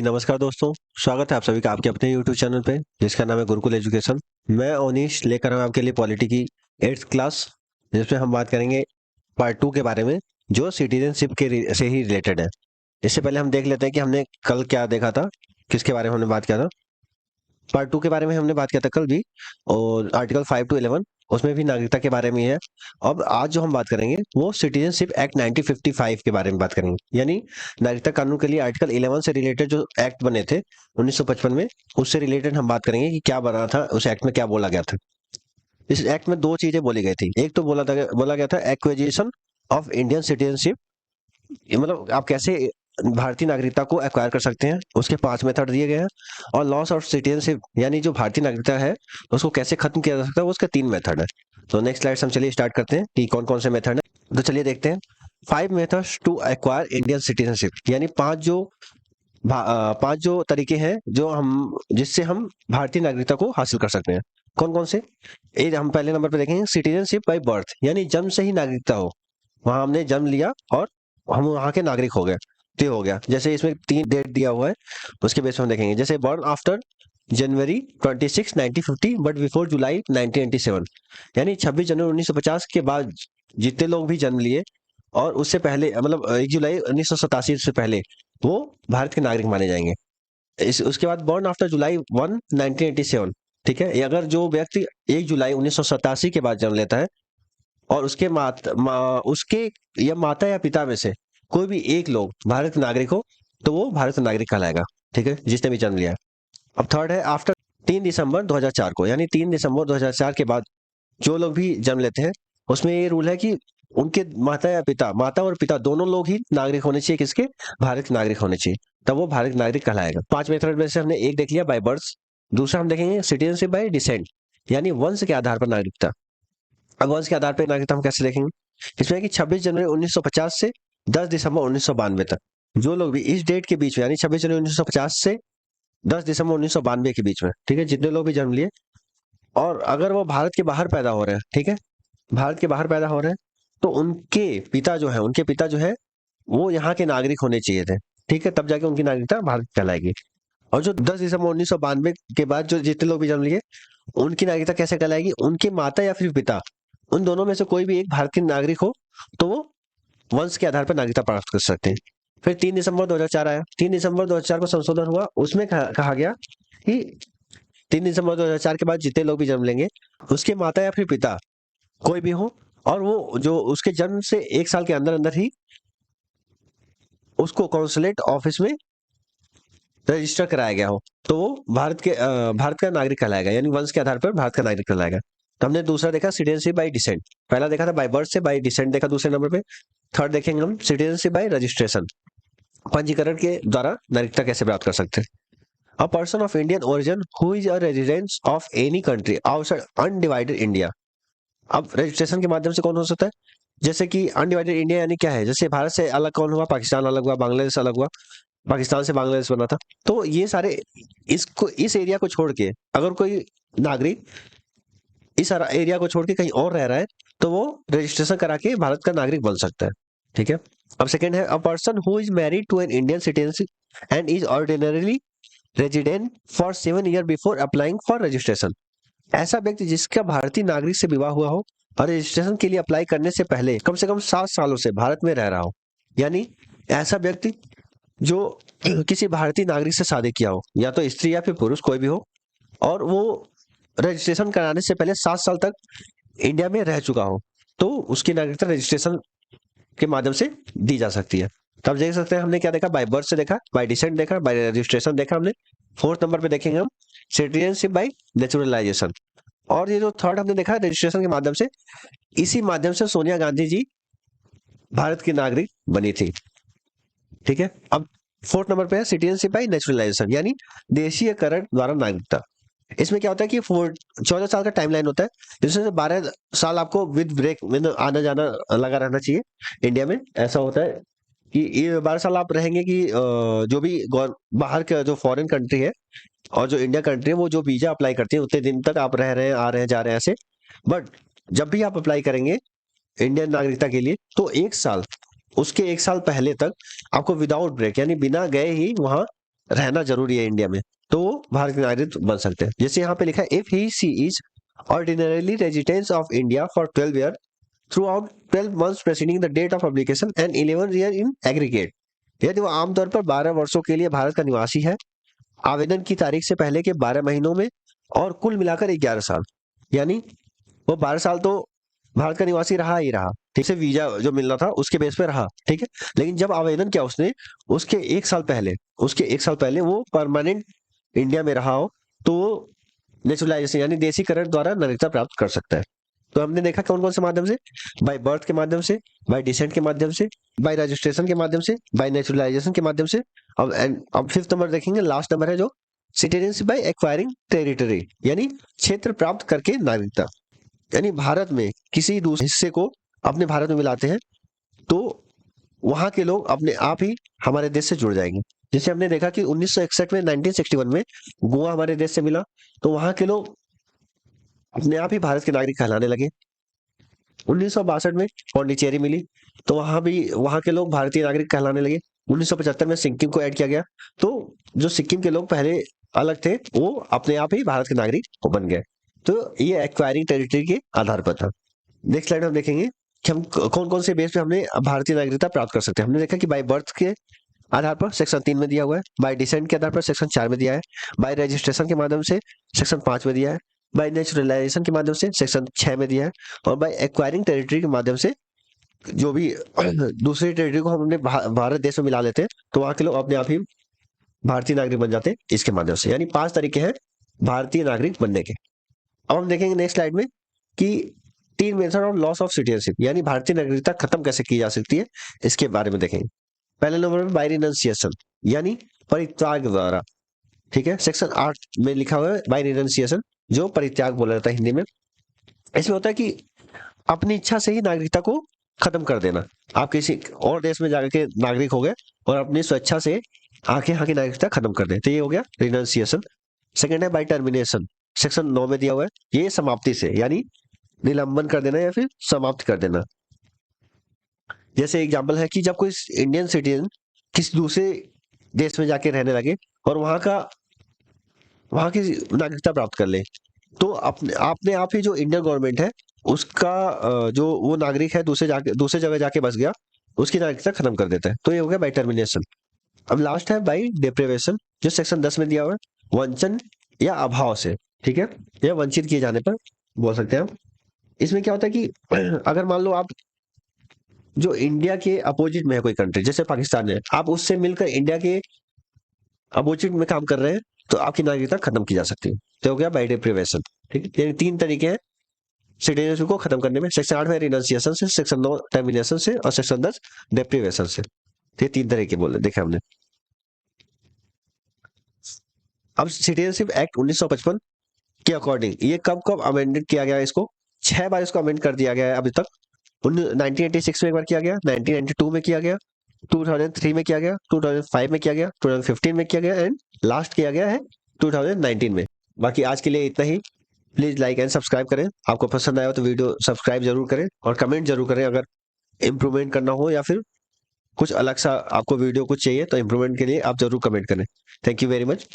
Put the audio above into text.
नमस्कार दोस्तों। स्वागत है आप सभी का आपके अपने YouTube चैनल पे जिसका नाम है गुरुकुल एजुकेशन। मैं ओनिश लेकर आऊँ आपके लिए पॉलिटी की 8th क्लास, जिसमें हम बात करेंगे पार्ट 2 के बारे में, जो सिटीजनशिप से ही रिलेटेड है। इससे पहले हम देख लेते हैं कि हमने कल क्या देखा था, किसके बारे में हमने बात किया था। पार्ट 2 के बारे में हमने बात किया था कल भी, और आर्टिकल 5 to 11 उसमें भी नागरिकता के बारे में ही है। अब आज जो हम बात करेंगे वो सिटीजनशिप एक्ट 1955 के बारे में बात करेंगे, यानी नागरिकता कानून के लिए आर्टिकल 11 से रिलेटेड जो एक्ट बने थे 1955 में, उससे रिलेटेड हम बात करेंगे कि क्या बना था, उस एक्ट में क्या बोला गया था। इस एक्ट में दो चीजें बोली गई थी। एक तो बोला गया था एक्विजिशन ऑफ इंडियन सिटीजनशिप, ये मतलब आप कैसे भारतीय नागरिकता को एक्वायर कर सकते हैं, उसके 5 मेथड दिए गए हैं। और लॉस ऑफ सिटीजनशिप, यानी जो भारतीय नागरिकता है उसको कैसे खत्म किया जा सकता है, वो उसके 3 मेथड है। तो नेक्स्ट स्लाइड हम चलिए स्टार्ट करते हैं कि कौन कौन से मेथड है। तो चलिए देखते हैं। 5 methods to acquire Indian citizenship, यानी पांच जो तरीके हैं जो हम जिससे हम भारतीय नागरिकता को हासिल कर सकते हैं। कौन कौन से? ये हम पहले नंबर पे देखेंगे सिटीजनशिप बाय बर्थ, यानी जन्म से ही नागरिकता हो। वहां हमने जन्म लिया और हम वहां के नागरिक हो गए, तो ये हो गया। जैसे इसमें 3 डेट दिया हुआ है, उसके बेस पे हम देखेंगे। जैसे burn after January 26 1950 but before जुलाई 1997, यानी 26 जनवरी 1950 के बाद जितने लोग भी जन्म लिए और उससे पहले, मतलब 1 जुलाई 1987 से पहले, वो भारत के नागरिक माने जाएंगे। उसके बाद बॉर्न आफ्टर जुलाई 1 1987, ठीक है। ये अगर जो व्यक्ति 1 जुलाई 1987 के बाद जन्म लेता है और उसके या माता या पिता में से कोई भी एक लोग भारत के नागरिक हो, तो वो भारत का नागरिक कहलाएगा, ठीक है, जिसने भी जन्म लिया है। अब थर्ड है आफ्टर 3 दिसंबर 2004 को, यानी 3 दिसंबर 2004 के बाद जो लोग भी जन्म लेते हैं, उसमें ये रूल है कि उनके माता और पिता दोनों लोग ही नागरिक होने चाहिए, किसके? भारत के नागरिक होने चाहिए, तब वो भारत नागरिक कहलाएगा। 5 मेथड में से हमने एक देख लिया, बाय बर्थ। दूसरा हम देखेंगे सिटीजनशिप बाय डिसेंट, यानी वंश के आधार पर नागरिकता। अब वंश के आधार पर नागरिकता हम कैसे देखेंगे? इसमें कि 26 जनवरी 1950 से 10 दिसंबर 1992 तक जो लोग भी इस डेट के बीच में, यानी 26 जनवरी 1950 से 10 दिसंबर 1992 के बीच में, ठीक है, जितने लोग भी जन्म लिए, और अगर वो भारत के बाहर पैदा हो रहे हैं, ठीक है, भारत के बाहर पैदा हो रहे हैं, तो उनके पिता जो है वो यहाँ के नागरिक होने चाहिए थे, ठीक है, तब जाके उनकी नागरिकता भारत कहलाएगी। और जो 10 दिसंबर 1992 के बाद जो जितने लोग भी जन्म लिए, उनकी नागरिकता कैसे कहलाएगी? उनके माता या फिर पिता, उन दोनों में से कोई भी एक भारत के नागरिक हो, तो वो वंश के आधार पर नागरिकता प्राप्त कर सकते हैं। फिर 3 दिसंबर 2004 आया। 3 दिसंबर 2004 को संशोधन हुआ, उसमें कहा गया कि 3 दिसंबर 2004 के बाद जितने लोग भी जन्म लेंगे, उसके माता या फिर पिता कोई भी हो, और वो जो उसके जन्म से 1 साल के अंदर अंदर ही उसको कॉन्सुलेट ऑफिस में रजिस्टर कराया गया हो, तो वो भारत का नागरिक कहलाएगा, यानी वंश के आधार पर भारत का नागरिक कहलाएगा। तो हमने दूसरा देखा सिटीजनशिप बाय डिसेंट। पहला देखा था बाय बर्थ से, बाय डिसेंट देखा दूसरे नंबर पे। थर्ड देखेंगे हम सिटीजनशिप बाय रजिस्ट्रेशन, पंजीकरण के द्वारा नागरिकता कैसे प्राप्त कर सकते हैं। A person of Indian origin who is a resident of any country outside undivided India. अब रजिस्ट्रेशन के माध्यम से कौन हो सकता है? जैसे कि अनडिवाइडेड इंडिया यानी क्या है? जैसे भारत से अलग कौन हुआ? पाकिस्तान अलग हुआ, बांग्लादेश अलग हुआ, पाकिस्तान से बांग्लादेश बना था। तो ये सारे, इस एरिया को छोड़ के अगर कोई नागरिक इस एरिया को छोड़ के कहीं और रह रहा है, तो वो रजिस्ट्रेशन करा के भारत का नागरिक बन सकता है, ठीक है। अब सेकंड है a person who is married to an Indian citizen and is ordinarily resident for 7 year before applying for registration. ऐसा व्यक्ति जिसका भारतीय नागरिक से विवाह हुआ हो और रजिस्ट्रेशन के लिए अप्लाई करने से पहले कम से कम 7 सालों से भारत में रह रहा हो, यानी ऐसा व्यक्ति जो किसी भारतीय नागरिक से शादी किया हो, या तो स्त्री या फिर पुरुष कोई भी हो, और वो रजिस्ट्रेशन कराने से पहले 7 साल तक इंडिया में रह चुका हो, तो उसकी नागरिकता रजिस्ट्रेशन के माध्यम से दी जा सकती है। तब देख सकते हैं हमने क्या देखा, बाय बर्थ से देखा, बाय डिसेंट देखा, बाय रजिस्ट्रेशन देखा हमने। फोर्थ नंबर पे देखेंगे हम सिटीजनशिप बाय नेचुरलाइजेशन। और ये जो थर्ड हमने देखा रजिस्ट्रेशन के माध्यम से, इसी माध्यम से सोनिया गांधी जी भारत की नागरिक बनी थी, ठीक है। अब फोर्थ नंबर पे है सिटीजनशिप बाय नेचुरलाइजेशन, यानी देशीयकरण द्वारा नागरिकता। इसमें क्या होता है कि 14 साल का टाइमलाइन होता है, जिसमें से 12 साल आपको विद ब्रेक विद आना जाना लगा रहना चाहिए इंडिया में। ऐसा होता है कि ये 12 साल आप रहेंगे कि जो भी बाहर का जो फॉरेन कंट्री है और जो इंडिया कंट्री है, वो जो वीजा अप्लाई करती है उतने दिन तक आप रह रहे हैं, आ रहे हैं, जा रहे हैं ऐसे। बट जब भी आप अप्लाई करेंगे इंडियन नागरिकता के लिए, तो 1 साल, उसके 1 साल पहले तक आपको विदाउट ब्रेक, यानी बिना गए ही वहां रहना जरूरी है इंडिया में, तो वो भारत के नागरिक बन सकते हैं। जैसे यहाँ पे लिखा है, if he she is ordinarily residence of India for 12 year throughout 12 months preceding the date of application and 11 year in aggregate. यदि वो आमतौर पर 12 वर्षों के लिए भारत का निवासी है आवेदन की तारीख से पहले के 12 महीनों में, और कुल मिलाकर 11 साल, यानी वो 12 साल तो भारत का निवासी रहा ही रहा, ठीक से वीजा जो मिलना था उसके बेस पे रहा, ठीक है। लेकिन जब आवेदन किया उसने, उसके एक साल पहले वो परमानेंट इंडिया में रहा हो, तो वो नेचुरलाइजेशन यानी देशीकरण द्वारा नागरिकता प्राप्त कर सकता है। तो हमने देखा कौन कौन से माध्यम से, बाय बर्थ के माध्यम से, बाय डिसेंट के माध्यम से, बाय रजिस्ट्रेशन के माध्यम से, बाय नेचुरलाइजेशन के माध्यम से। अब फिफ्थ नंबर देखेंगे, लास्ट नंबर है जो सिटीजनशिप बाय एक्वायरिंग टेरिटरी, यानी क्षेत्र प्राप्त करके नागरिकता, यानी भारत में किसी दूसरे हिस्से को अपने भारत में मिलाते हैं तो वहां के लोग अपने आप ही हमारे देश से जुड़ जाएंगे। जैसे हमने देखा कि 1961 में 1961 में गोवा हमारे देश से मिला, तो वहां के लोग अपने आप ही भारत के नागरिक कहलाने लगे। 1962 में पौंडीचेरी मिली, तो वहां के लोग भारतीय नागरिक कहलाने लगे। 1975 में सिक्किम को ऐड किया गया, तो जो सिक्किम के लोग पहले अलग थे वो अपने आप ही भारत के नागरिक बन गए। तो ये एक्वायरिंग टेरिटरी के आधार पर था। नेक्स्ट स्लाइड हम देखेंगे कि हम कौन कौन से बेस पे हमने भारतीय नागरिकता प्राप्त कर सकते हैं। हमने देखा कि बाय बर्थ के आधार पर सेक्शन 3 में दिया हुआ है, बाय डिसेंट के आधार पर सेक्शन 4 में दिया है, बाय रजिस्ट्रेशन के माध्यम से सेक्शन 5 में दिया है, बाय नेचुरलाइजेशन के माध्यम से सेक्शन 6 में दिया है, और बाय एक्वायरिंग टेरिटरी के माध्यम से जो भी दूसरी टेरिटरी को हम अपने भारत देश में मिला लेते हैं तो वहां के लोग अपने आप ही भारतीय नागरिक बन जाते हैं इसके माध्यम से। यानी 5 तरीके हैं भारतीय नागरिक बनने के। अब हम देखेंगे नेक्स्ट स्लाइड में कि 3 method of loss of citizenship, यानी भारतीय नागरिकता खत्म कैसे की जा सकती है, इसके बारे में देखेंगे। पहले नंबर पर बाय रिनंसिएशन, यानी परित्याग द्वारा, ठीक है। सेक्शन 8 में लिखा हुआ है बाय रिनंसिएशन, जो परित्याग बोला जाता है हिंदी में। इसमें होता है कि अपनी इच्छा से ही नागरिकता को खत्म कर देना। आप किसी और देश में जाकर के नागरिक हो गए और अपनी स्वेच्छा से आके यहाँ की नागरिकता खत्म कर दें, तो ये हो गया रिनंसिएशन। सेकंड है बाय टर्मिनेशन, सेक्शन 9 में दिया हुआ है, ये समाप्ति से, यानी निलंबन कर देना या फिर समाप्त कर देना। जैसे एग्जांपल है कि जब कोई इंडियन सिटीजन किसी दूसरे देश में जाके रहने लगे और वहां की नागरिकता प्राप्त कर ले, तो अपने आप ही जो इंडियन गवर्नमेंट है उसका जो वो नागरिक है दूसरे जगह जाके बस गया, उसकी नागरिकता खत्म कर देता है। तो ये हो गया बाय टर्मिनेशन। अब लास्ट है बाय डिप्रिवेशन, जो सेक्शन 10 में दिया हुआ है, वंचन या अभाव से, ठीक है, या वंचित किए जाने पर बोल सकते हैं हम। इसमें क्या होता है कि अगर मान लो आप जो इंडिया के अपोजिट में है कोई कंट्री, जैसे पाकिस्तान है, आप उससे मिलकर इंडिया के अपोजिट में काम कर रहे हैं, तो आपकी नागरिकता खत्म की जा सकती है। तो हो गया बाय डिप्रिवेशन, ठीक है। 3 तरीके हैं सिटीजनशिप को खत्म करने में। सेक्शन 8 में रिनंसिएशन से, सेक्शन 9 टर्मिनेशन से, और सेक्शन 10 डिप्रिवेशन से। ये 3 तरीके बोले देखे हमने। अब सिटीजनशिप एक्ट 1955 के अकॉर्डिंग ये कब कब अमेंडेड किया गया है, इसको 6 बार इसको अमेंड कर दिया गया है अभी तक। 1986 में एक बार किया गया, 1992 में किया गया, 2003 में किया गया, 2005 में किया गया, 2015 में किया गया, एंड लास्ट किया गया है 2019 में। बाकी आज के लिए इतना ही। प्लीज लाइक एंड सब्सक्राइब करें, आपको पसंद आया तो वीडियो सब्सक्राइब जरूर करें, और कमेंट जरूर करें अगर इम्प्रूवमेंट करना हो या फिर कुछ अलग सा आपको वीडियो कुछ चाहिए तो इम्प्रूवमेंट के लिए आप जरूर कमेंट करें। Thank you very much.